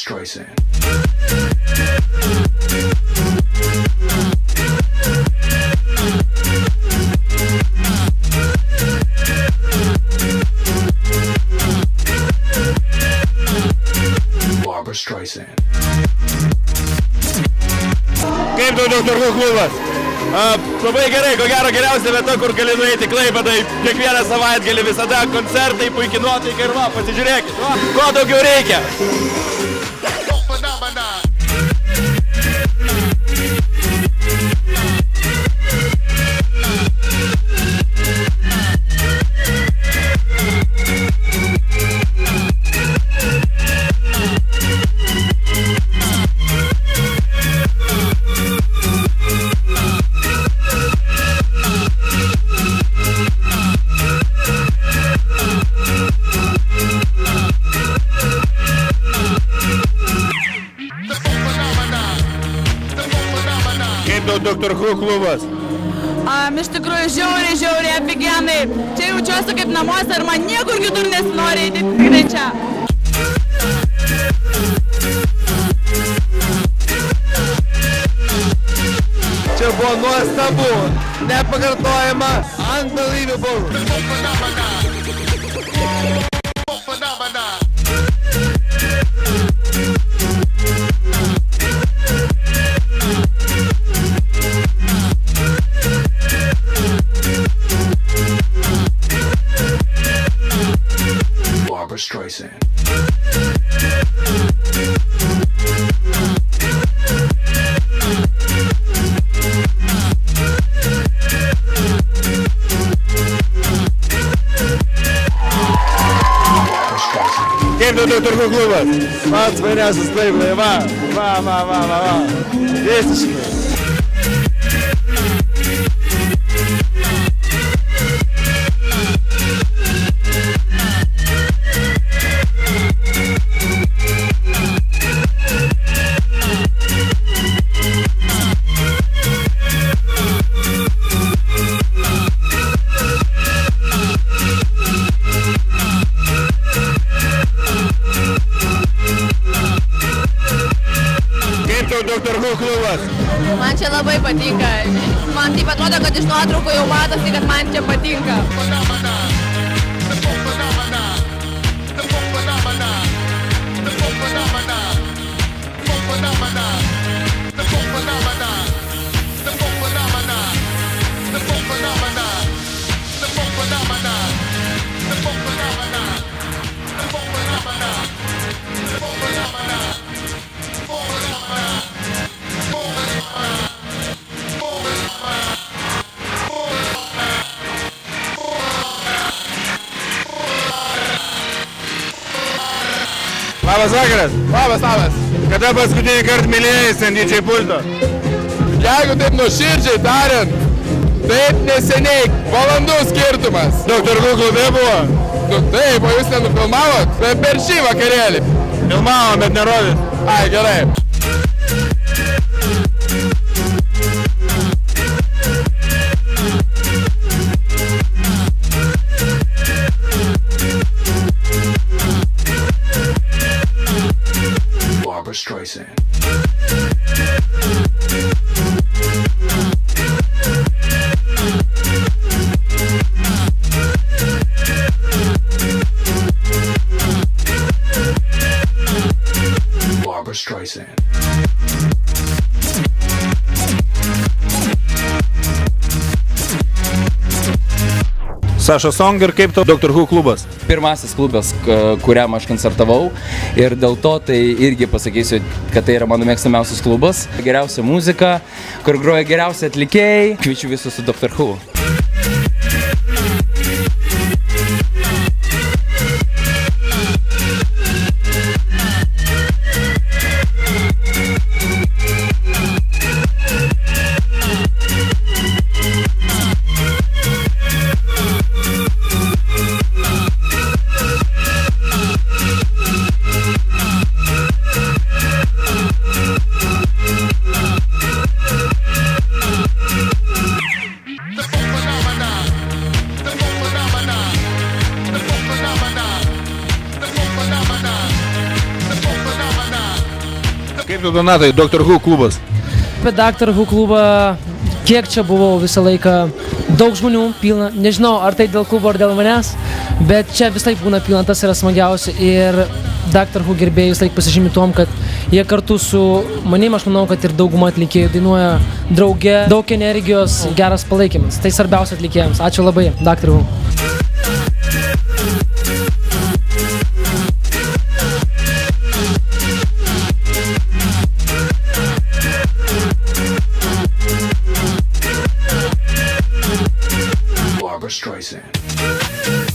Streisand. Barbra Streisand. Kaip tau Dr. Who klubas? Labai gerai, ko gero geriausia vieta, kur gali nueiti Klaipėdai kiekvieną savaitgalį, visada koncertai, puikiai nuotaika ir va, pasižiūrėkit, va, ko daugiau reikia. Dr. Who klubas. Iš tikrųjų žiauriai apigenai. Čia jaučiuosi kaip namuose ir man niekur kitur nesinori eiti, tikrai čia. Čia buvo nuostabu, nepakartojama, unbelievable. Barbra Streisand. Kaip tau Dr. Who klubas? Pats vairiausias Klaipėdai, va. Visiškai. Dr. Who klubas. Man čia labai patinka. Man taip atrodo, kad iš nuotraukų jau matosi, kad man čia patinka. Labas vakaras. Labas. Kada paskutinį kartą mylėjais ant DJ pulto? Jeigu taip nuoširdžiai tariant, taip neseniai, valandų skirtumas. Dr. Who klube buvo? Nu taip, o jūs nenufilmavot? Per šį vakarėlį. Filmavom, bet nerodėt. Ai, gerai. Barbra Streisand. Barbra Streisand. Saša Song ir kaip tau Dr. Who klubas? Pirmasis klubas, kuriam aš koncertavau ir dėl to tai irgi pasakysiu, kad tai yra mano mėgstamiausias klubas. Geriausia muzika, kur groja geriausi atlikėjai. Kviečiu visus su Dr. Who. Barbra tu, Donatai, Dr. Who klubas? Apie Dr. Who klubą, kiek čia buvau visą laiką, daug žmonių pilna, nežinau ar tai dėl klubo ar dėl manęs, bet čia vis laik būna pilna, tas yra smagiausia ir Dr. Who gerbėjai vis laik pasižymi tom, kad jie kartu su manim, aš manau, kad ir dauguma atlikėjų dainuoja drauge, daug energijos, geras palaikymas, tai svarbiausia atlikėjams. Ačiū labai, Dr. Who. Barbra Streisand.